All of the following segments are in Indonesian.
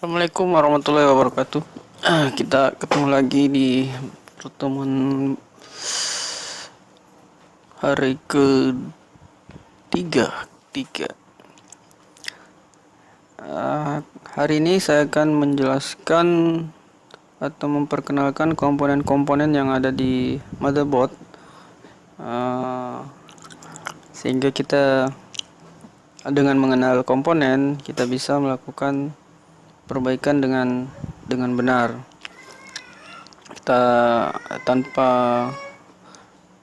Assalamualaikum warahmatullahi wabarakatuh. Kita ketemu lagi di pertemuan hari ketiga. Hari ini saya akan menjelaskan atau memperkenalkan komponen-komponen yang ada di motherboard, sehingga kita dengan mengenal komponen kita bisa melakukan perbaikan dengan benar. Kita tanpa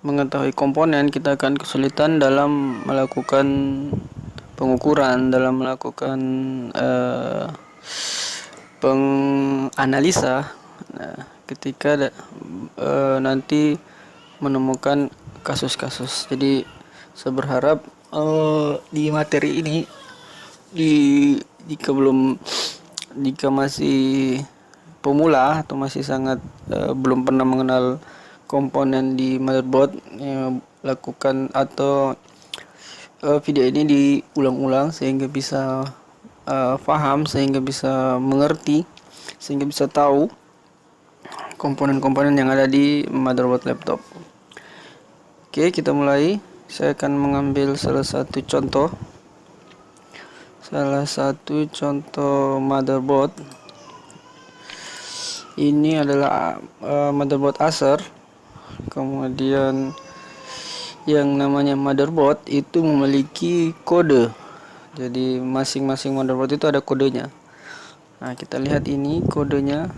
mengetahui komponen, kita akan kesulitan dalam melakukan pengukuran, dalam melakukan penganalisa. Ketika nanti menemukan kasus-kasus. Jadi saya berharap di materi ini, jika masih pemula atau masih sangat belum pernah mengenal komponen di motherboard, lakukan atau video ini diulang-ulang sehingga bisa paham, sehingga bisa mengerti, sehingga bisa tahu komponen-komponen yang ada di motherboard laptop. Oke, kita mulai. Saya akan mengambil salah satu contoh motherboard. Ini adalah motherboard Acer. Kemudian yang namanya motherboard itu memiliki kode. Jadi masing-masing motherboard itu ada kodenya. Nah, kita lihat ini kodenya.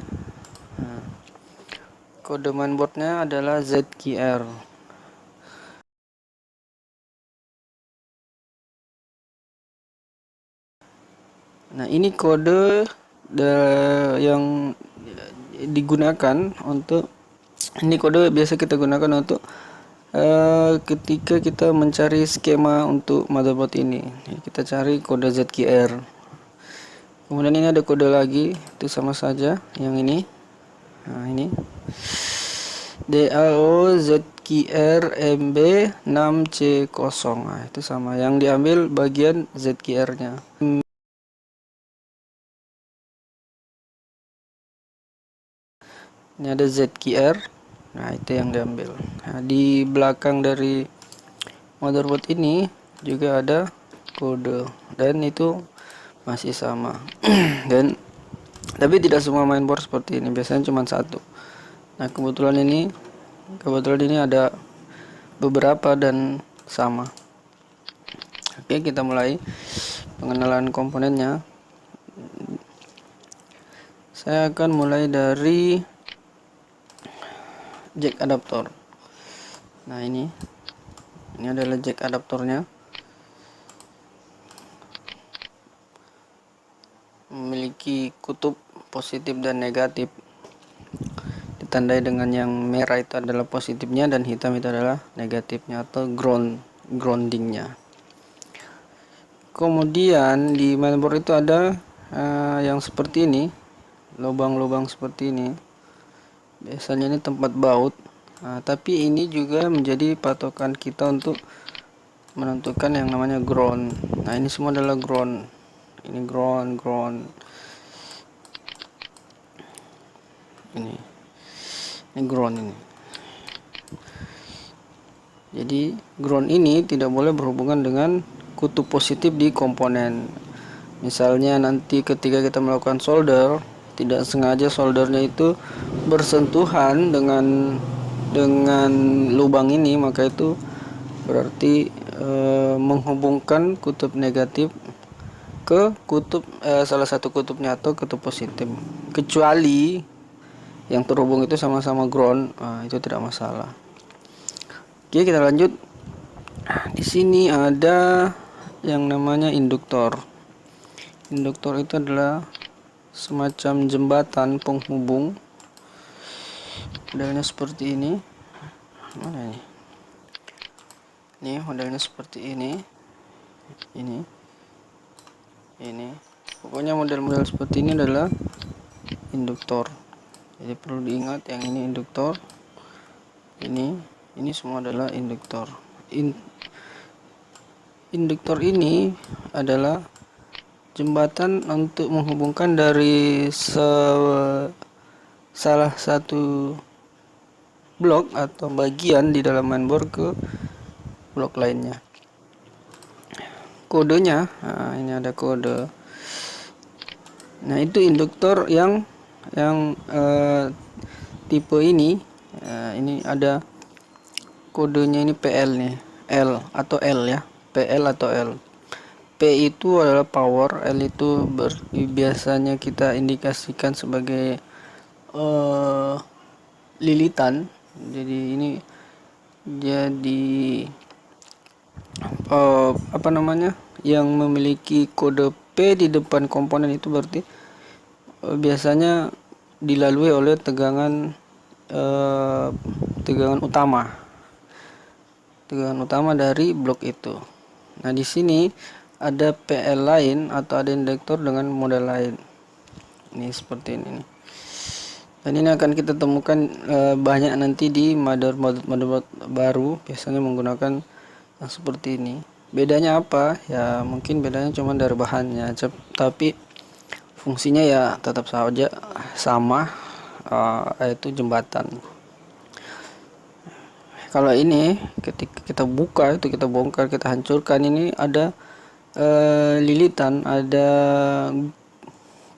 Kode mainboardnya adalah ZQR. Nah, ini kode yang digunakan untuk, ini kode biasa kita gunakan untuk ketika kita mencari skema untuk motherboard ini. Kita cari kode ZQR. Kemudian ini ada kode lagi, itu sama saja yang ini. Nah, ini DAO ZQR MB6C0. Nah, itu sama, yang diambil bagian ZQR-nya. Ini ada ZQR. Nah, itu yang diambil. Nah, di belakang dari motherboard ini juga ada kode, dan itu masih sama. Dan tapi tidak semua mainboard seperti ini, biasanya cuma satu. Nah, kebetulan ini ada beberapa dan sama. Oke, kita mulai pengenalan komponennya. Saya akan mulai dari jack adaptor. Nah, ini adalah jack adaptornya. Memiliki kutub positif dan negatif. Ditandai dengan yang merah itu adalah positifnya dan hitam itu adalah negatifnya atau groundingnya. Kemudian di mainboard itu ada yang seperti ini, lubang-lubang seperti ini. Biasanya ini tempat baut. Nah, tapi ini juga menjadi patokan kita untuk menentukan yang namanya ground. Nah, ini semua adalah ground. Ini ground. Ini ground ini. Jadi ground ini tidak boleh berhubungan dengan kutub positif di komponen. Misalnya nanti ketika kita melakukan solder, tidak sengaja soldernya itu bersentuhan dengan lubang ini, maka itu berarti menghubungkan kutub negatif ke kutub salah satu kutubnya atau kutub positif. Kecuali yang terhubung itu sama-sama ground, itu tidak masalah. Oke, kita lanjut. Di sini ada yang namanya induktor. Induktor itu adalah semacam jembatan penghubung. Modelnya seperti ini. Mana ini? Ini modelnya seperti ini. Ini. Pokoknya model-model seperti ini adalah induktor. Jadi perlu diingat, yang ini induktor. Ini semua adalah induktor. Induktor ini adalah jembatan untuk menghubungkan dari salah satu blok atau bagian di dalam mainboard ke blok lainnya. Kodenya, nah ini ada kode. Nah itu induktor yang tipe ini, ini ada kodenya, ini PL nih, L atau L ya, PL atau L. P itu adalah power, L itu biasanya kita indikasikan sebagai lilitan. Jadi ini jadi apa namanya, yang memiliki kode P di depan komponen itu berarti biasanya dilalui oleh tegangan utama dari blok itu. Nah di sini ada PL lain atau ada induktor dengan model lain. Ini seperti ini nih. Dan ini akan kita temukan banyak nanti di motherboard baru, biasanya menggunakan yang seperti ini. Bedanya apa? Ya mungkin bedanya cuma dari bahannya, tapi fungsinya ya tetap saja sama, yaitu jembatan. Kalau ini ketika kita buka, itu kita bongkar, kita hancurkan, ini ada lilitan, ada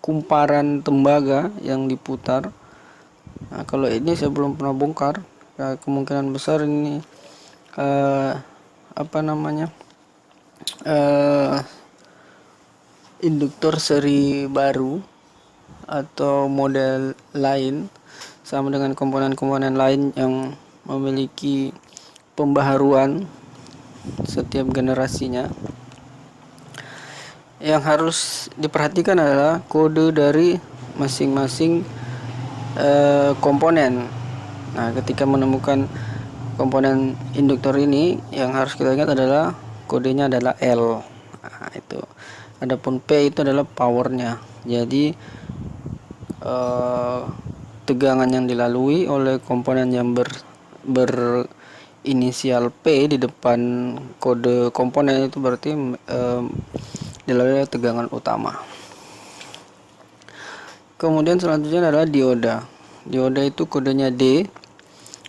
kumparan tembaga yang diputar. Nah, kalau ini saya belum pernah bongkar, ya, kemungkinan besar ini apa namanya, induktor seri baru atau model lain, sama dengan komponen-komponen lain yang memiliki pembaharuan setiap generasinya. Yang harus diperhatikan adalah kode dari masing-masing komponen. Nah, ketika menemukan komponen induktor ini, yang harus kita ingat adalah kodenya adalah L. Nah, itu. Adapun P itu adalah powernya. Jadi tegangan yang dilalui oleh komponen yang berinisial P di depan kode komponen itu berarti dilalui oleh tegangan utama. Kemudian selanjutnya adalah dioda. Dioda itu kodenya D.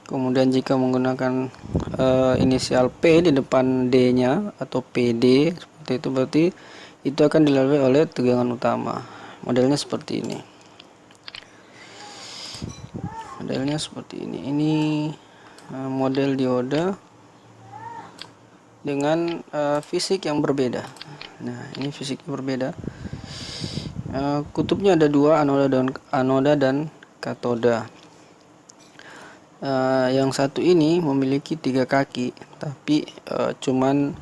Kemudian jika menggunakan inisial P di depan D-nya atau PD seperti itu, berarti itu akan dilalui oleh tegangan utama. Modelnya seperti ini. Modelnya seperti ini. Ini model dioda dengan fisik yang berbeda. Nah, ini fisiknya berbeda. Kutubnya ada dua, anoda dan katoda. Yang satu ini memiliki 3 kaki, tapi cuman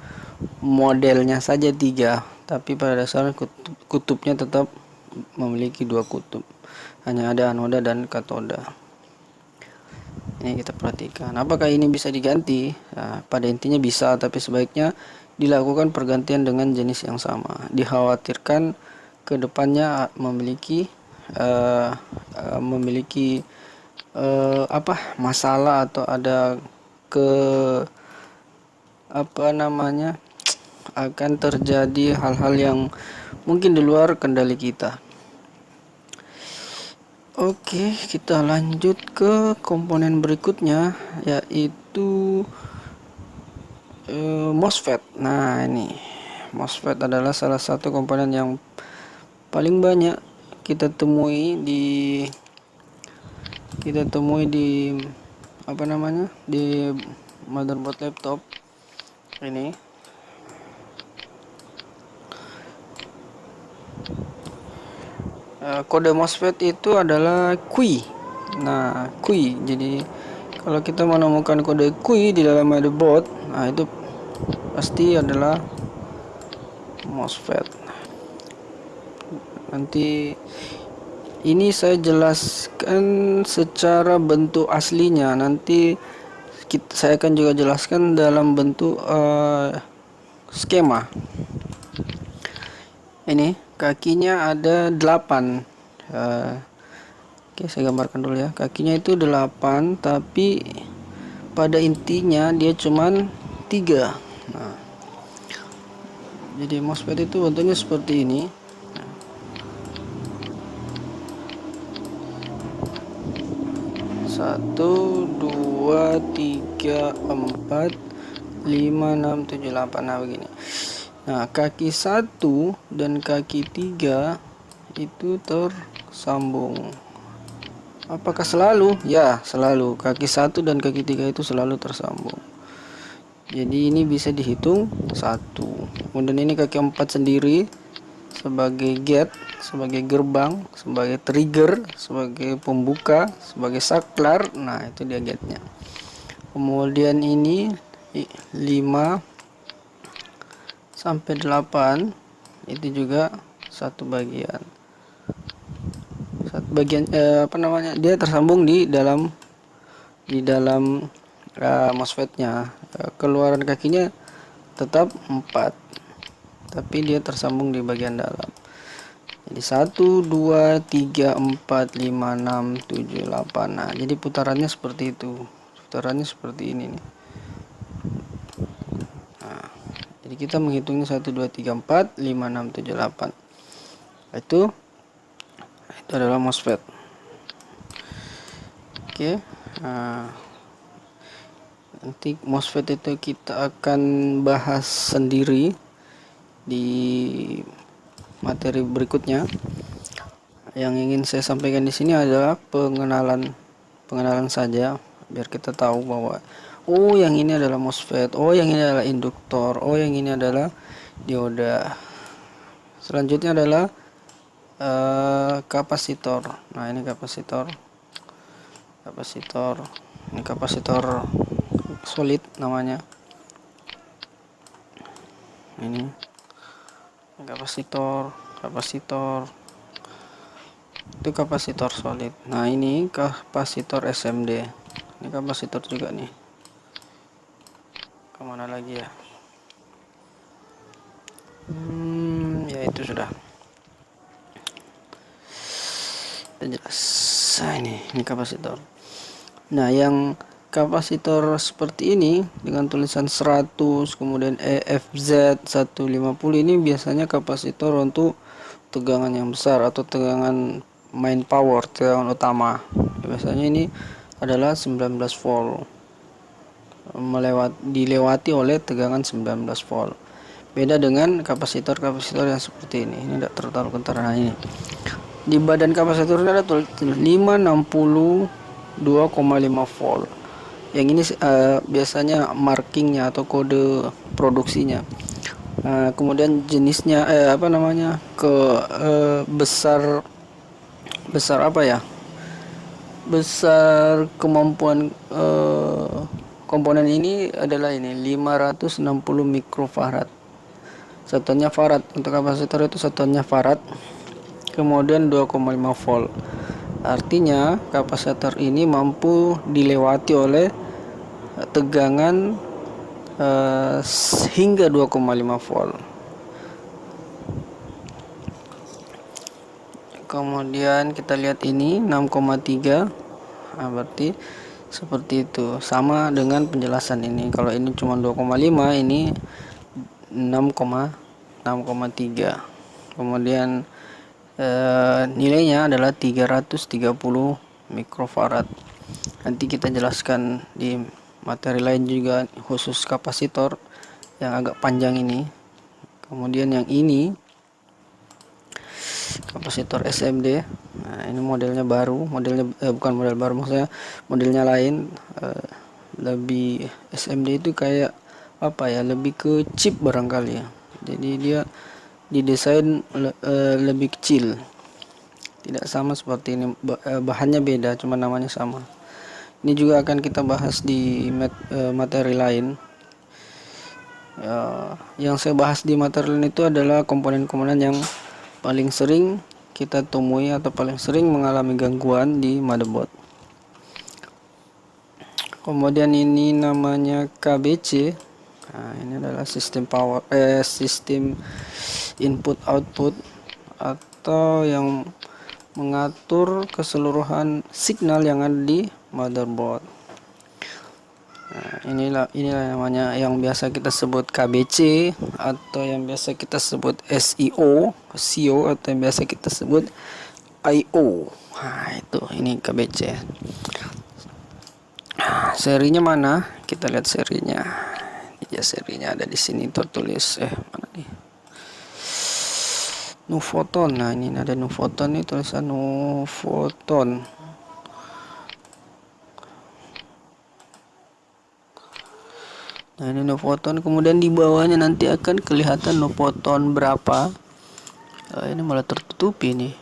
modelnya saja 3, tapi pada dasarnya kutubnya tetap memiliki 2 kutub. Hanya ada anoda dan katoda. Ini kita perhatikan. Apakah ini bisa diganti? Nah, pada intinya bisa, tapi sebaiknya dilakukan pergantian dengan jenis yang sama. Dikhawatirkan kedepannya memiliki masalah atau ada akan terjadi hal-hal yang mungkin di luar kendali kita. Oke, kita lanjut ke komponen berikutnya, yaitu MOSFET. Nah, ini MOSFET adalah salah satu komponen yang paling banyak kita temui di di motherboard laptop ini. Kode MOSFET itu adalah QI. Nah, QI. Jadi kalau kita menemukan kode QI di dalam motherboard, nah itu pasti adalah MOSFET. Nanti ini saya jelaskan secara bentuk aslinya. Nanti saya akan juga jelaskan dalam bentuk skema. Ini kakinya ada 8. Oke, saya gambarkan dulu ya. Kakinya itu 8, tapi pada intinya dia cuman 3. Nah, jadi MOSFET itu bentuknya seperti ini. 1 2 3 4 5 6 7 8. Nah begini. Nah kaki 1 dan kaki 3 itu tersambung. Apakah selalu? Ya, selalu. Kaki 1 dan kaki 3 itu selalu tersambung. Jadi ini bisa dihitung 1. Kemudian ini kaki 4 sendiri sebagai gate, sebagai gerbang, sebagai trigger, sebagai pembuka, sebagai saklar. Nah, itu dia gate-nya. Kemudian ini 5 sampai 8 itu juga satu bagian. Dia tersambung di dalam MOSFET-nya. Keluaran kakinya tetap 4, tapi dia tersambung di bagian dalam. Jadi 1 2 3 4 5 6 7 8. Nah, jadi putarannya seperti itu. Putarannya seperti ini nih. Nah, jadi kita menghitungnya 1 2 3 4 5 6 7 8. Itu adalah MOSFET. Oke. Nah, nanti MOSFET itu kita akan bahas sendiri di materi berikutnya. Yang ingin saya sampaikan di sini adalah pengenalan saja, biar kita tahu bahwa oh yang ini adalah MOSFET, oh yang ini adalah induktor, oh yang ini adalah dioda. Selanjutnya adalah kapasitor. Nah, ini kapasitor. Ini kapasitor solid namanya. Ini kapasitor itu kapasitor solid. Nah, ini kapasitor SMD. Ini kapasitor juga nih. Kemana lagi ya? Ya itu sudah. Jelas. Nah, ini kapasitor. Nah, yang kapasitor seperti ini dengan tulisan 100 kemudian EFZ 150 ini biasanya kapasitor untuk tegangan yang besar atau tegangan main power, tegangan utama. Biasanya ini adalah 19 volt. Dilewati oleh tegangan 19 volt. Beda dengan kapasitor yang seperti ini. Ini tidak terlalu kental. Nah, ini di badan kapasitor ini ada tulis 562,5 volt. Yang ini biasanya markingnya atau kode produksinya. Kemudian jenisnya besar apa ya? Besar kemampuan komponen ini adalah ini 560 mikrofarad. Satuannya farad. Untuk kapasitor itu satuannya farad. Kemudian 2,5 volt. Artinya kapasitor ini mampu dilewati oleh tegangan hingga 2,5 volt. Kemudian kita lihat ini 6,3. Nah, berarti seperti itu. Sama dengan penjelasan ini. Kalau ini cuma 2,5, ini 6,3. Kemudian nilainya adalah 330 mikrofarad. Nanti kita jelaskan di materi lain juga khusus kapasitor yang agak panjang ini. Kemudian yang ini kapasitor SMD. Nah, ini modelnya baru, bukan model baru, maksudnya modelnya lain. Lebih SMD itu kayak apa ya, lebih ke chip barangkali ya. Jadi dia didesain lebih kecil, tidak sama seperti ini. Bahannya beda, cuma namanya sama. Ini juga akan kita bahas di materi lain. Yang saya bahas di materi lain itu adalah komponen-komponen yang paling sering kita temui atau paling sering mengalami gangguan di motherboard. Kemudian ini namanya KBC. Nah, ini adalah sistem input output atau yang mengatur keseluruhan signal yang ada di motherboard. Nah, inilah namanya yang biasa kita sebut KBC atau yang biasa kita sebut SIO atau yang biasa kita sebut IO. Nah, ini KBC. serinya mana? Kita lihat serinya. Ya, serinya ada di sini tertulis mana nih? Nuvoton. Nah, ini ada Nuvoton nih, tulisan Nuvoton. Nah, ini Nuvoton, kemudian di bawahnya nanti akan kelihatan Nuvoton berapa. Ini malah tertutupi nih.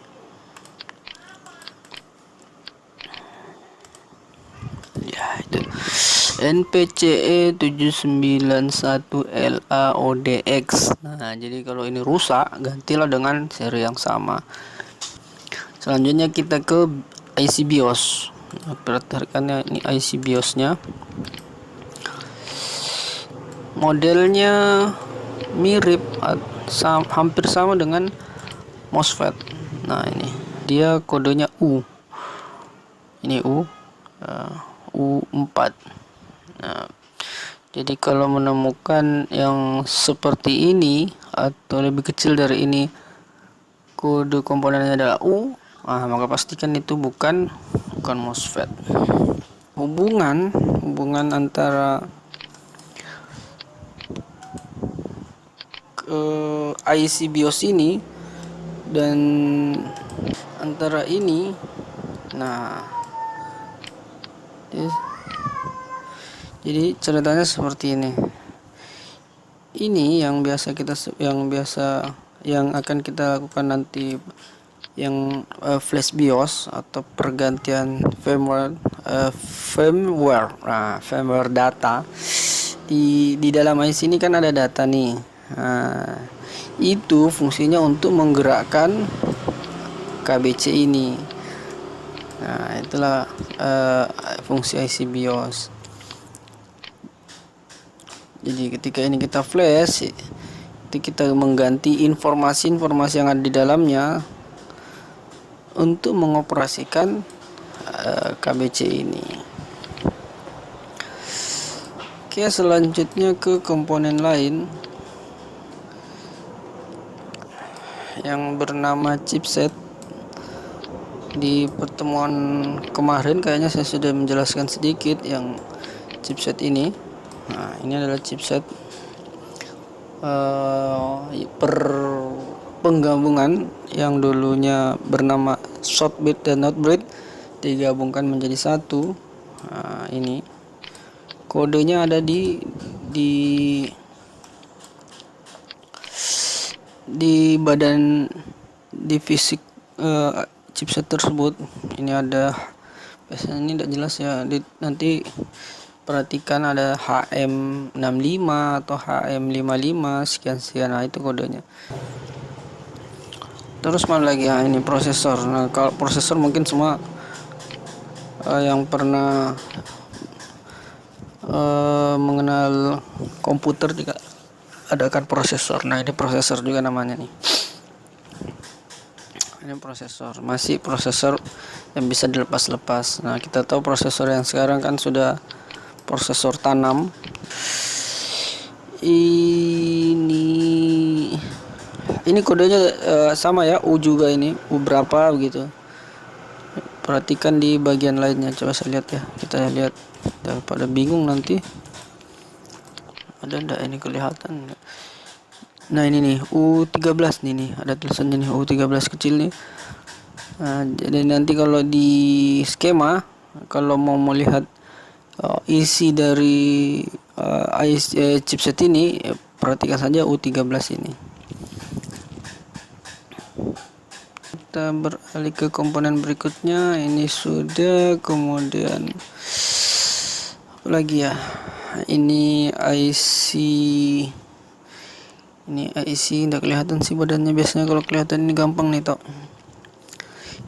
Ya, itu NPCE 791LAODX. Nah, jadi kalau ini rusak, gantilah dengan seri yang sama. Selanjutnya kita ke IC BIOS. Nah, perhatikan ya, ini IC BIOS-nya. Modelnya mirip, hampir sama dengan MOSFET. Nah, ini dia kodenya U. Ini U4. Nah, jadi kalau menemukan yang seperti ini atau lebih kecil dari ini, kode komponennya adalah U, maka pastikan itu bukan MOSFET. Hubungan antara IC BIOS ini dan antara ini, nah, jadi ceritanya seperti ini. Ini yang akan kita lakukan nanti, yang flash BIOS atau pergantian firmware data. Di dalam IC ini kan ada data nih. Nah, itu fungsinya untuk menggerakkan KBC ini. Nah, itulah fungsi IC BIOS. Jadi ketika ini kita flash, itu kita mengganti informasi-informasi yang ada di dalamnya untuk mengoperasikan KBC ini. Oke, selanjutnya ke komponen lain yang bernama chipset. Di pertemuan kemarin kayaknya saya sudah menjelaskan sedikit yang chipset ini. Nah, ini adalah chipset penggabungan yang dulunya bernama short bit dan not bit digabungkan menjadi satu. Nah, ini kodenya ada di badan fisik chipset tersebut. Ini ada, biasanya ini tidak jelas ya, nanti perhatikan ada HM65 atau HM55 sekian. Nah, itu kodenya. Terus mana lagi? Ini prosesor. Nah, kalau prosesor mungkin semua yang pernah mengenal komputer juga ada kan prosesor. Nah, ini prosesor juga namanya nih. Ini prosesor, masih prosesor yang bisa dilepas-lepas. Nah, kita tahu prosesor yang sekarang kan sudah prosesor tanam. Ini kodenya sama ya, U juga, ini U berapa begitu. Perhatikan di bagian lainnya, coba saya lihat ya. Kita lihat, daripada bingung nanti. Ada enggak ini kelihatan? Nah, ini nih U13 nih, ada tulisannya nih U13 kecil nih. Nah, jadi nanti kalau di skema, kalau mau melihat isi dari chipset ini, perhatikan saja U13 ini. Kita beralih ke komponen berikutnya. Ini sudah, kemudian apa lagi ya? Ini IC tidak kelihatan sih badannya. Biasanya kalau kelihatan ini gampang nih toh.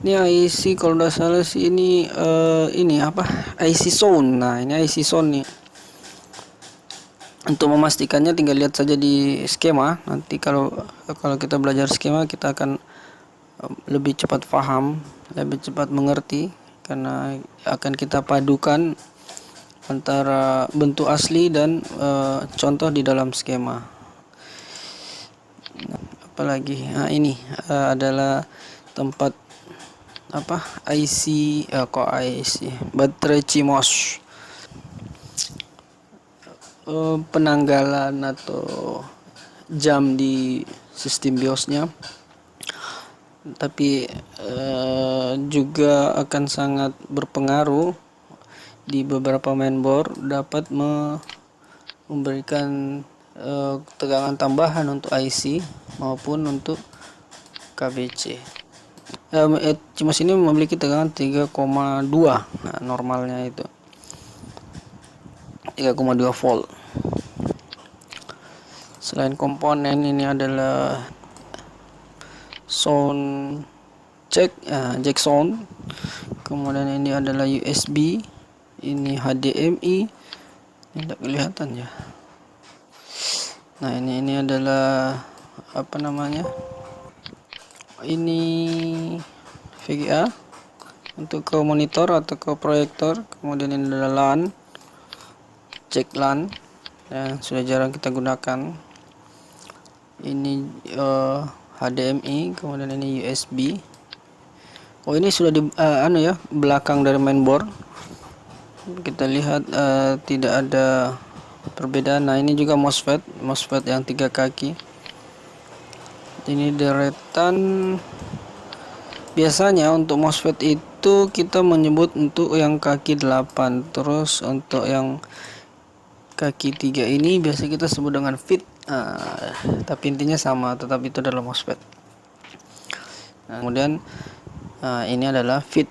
Ini IC kalau tidak salah sih ini IC zone. Nah, ini IC zone nih. Untuk memastikannya tinggal lihat saja di skema. Nanti kalau kita belajar skema, kita akan lebih cepat paham, lebih cepat mengerti, karena akan kita padukan antara bentuk asli dan contoh di dalam skema. Apalagi, nah ini adalah tempat IC baterai CMOS. penanggalan atau jam di sistem BIOSnya, tapi juga akan sangat berpengaruh di beberapa mainboard, dapat memberikan tegangan tambahan untuk IC maupun untuk KBC. CMOS ini memiliki tegangan 3,2. Nah, normalnya itu 3,2 volt. Selain komponen, ini adalah sound jack sound. Kemudian ini adalah USB, ini HDMI, ini tidak kelihatan ya. Nah, ini adalah apa namanya, ini VGA untuk ke monitor atau ke proyektor. Kemudian ini adalah LAN, jack LAN yang sudah jarang kita gunakan. Ini HDMI, kemudian ini USB. Oh, ini sudah di belakang dari mainboard. Kita lihat tidak ada perbedaan. Nah, ini juga MOSFET yang 3 kaki. Ini deretan. Biasanya untuk MOSFET itu kita menyebut untuk yang kaki 8, terus untuk yang kaki 3 ini biasa kita sebut dengan FIT. Tapi intinya sama, tetapi itu adalah MOSFET. Kemudian ini adalah FIT.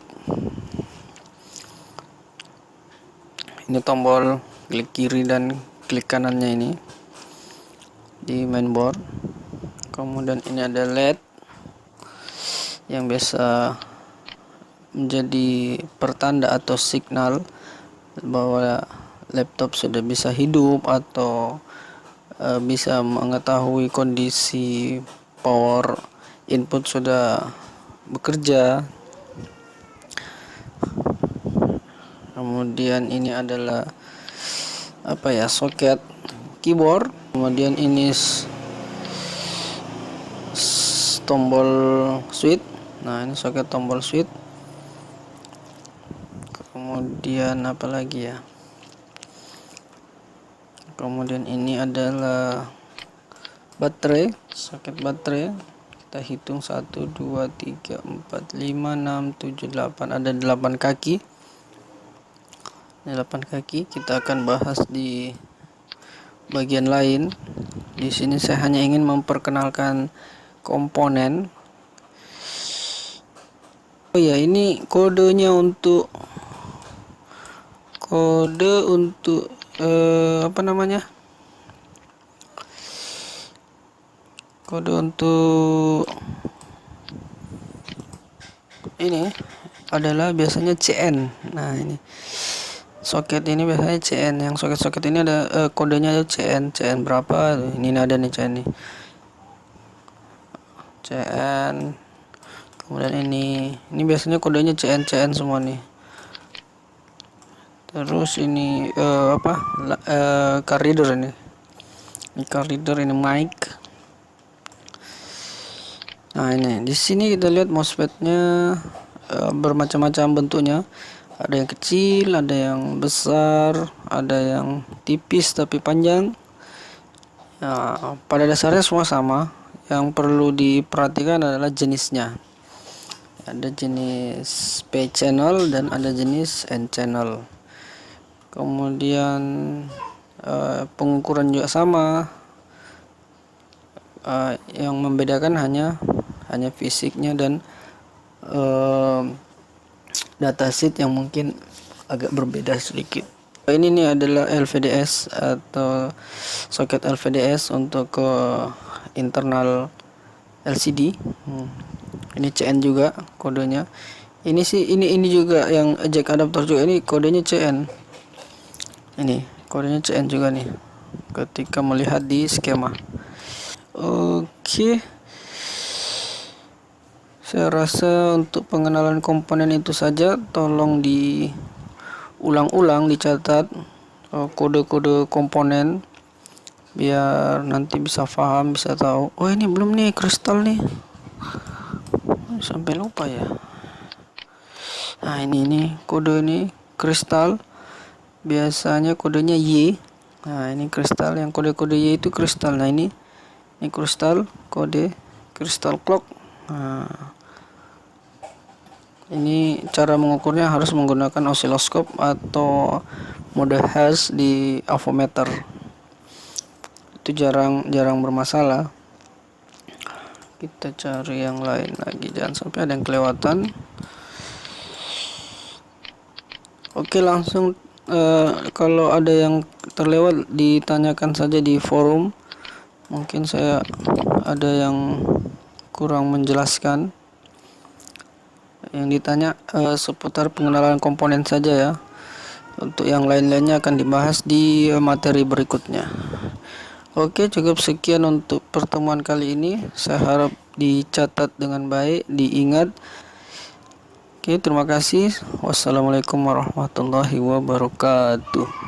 Ini tombol klik kiri dan klik kanannya ini di mainboard. Kemudian ini ada LED yang biasa menjadi pertanda atau signal bahwa laptop sudah bisa hidup atau bisa mengetahui kondisi power input sudah bekerja. Kemudian ini adalah soket keyboard. Kemudian ini tombol switch. Nah, ini soket tombol switch. Kemudian apa lagi ya? Kemudian ini adalah baterai, soket baterai. Kita hitung 1 2 3 4 5 6 7 8, ada 8 kaki. Ini 8 kaki. Kita akan bahas di bagian lain. Di sini saya hanya ingin memperkenalkan komponen. Oh ya, ini kodenya untuk kode untuk ini adalah biasanya CN. Nah, ini soket ini biasanya CN. Yang soket-soket ini ada kodenya ada CN berapa. Ini ada nih CN nih, CN. Kemudian ini biasanya kodenya CN semua nih. Terus ini card reader ini card reader, ini mic. Nah, ini di sini kita lihat MOSFET-nya bermacam-macam bentuknya. Ada yang kecil, ada yang besar, ada yang tipis tapi panjang. Nah, pada dasarnya semua sama. Yang perlu diperhatikan adalah jenisnya. Ada jenis P channel dan ada jenis N channel. Kemudian pengukuran juga sama. Yang membedakan hanya fisiknya dan datasheet yang mungkin agak berbeda sedikit. Ini nih adalah LVDS atau soket LVDS untuk ke internal LCD. Ini CN juga kodenya. Ini juga yang jack adapter juga, ini kodenya CN. Ini kodenya CN juga nih ketika melihat di skema. Oke. Saya rasa untuk pengenalan komponen itu saja. Tolong diulang-ulang, dicatat kode-kode komponen biar nanti bisa paham, bisa tahu. Oh, ini belum nih kristal nih. Sampai lupa ya. Nah, ini kode ini kristal. Biasanya kodenya Y. Nah, ini kristal yang kode-kode Y itu kristal. Nah, ini kristal kode kristal clock. Nah, ini cara mengukurnya harus menggunakan osiloskop atau mode hash di avometer. Itu jarang bermasalah. Kita cari yang lain lagi, jangan sampai ada yang kelewatan. Oke, langsung kalau ada yang terlewat ditanyakan saja di forum. Mungkin saya ada yang kurang menjelaskan. Yang ditanya seputar pengenalan komponen saja ya. Untuk yang lain-lainnya akan dibahas di materi berikutnya. Oke, cukup sekian untuk pertemuan kali ini. Saya harap dicatat dengan baik, diingat. Oke, terima kasih. Wassalamualaikum warahmatullahi wabarakatuh.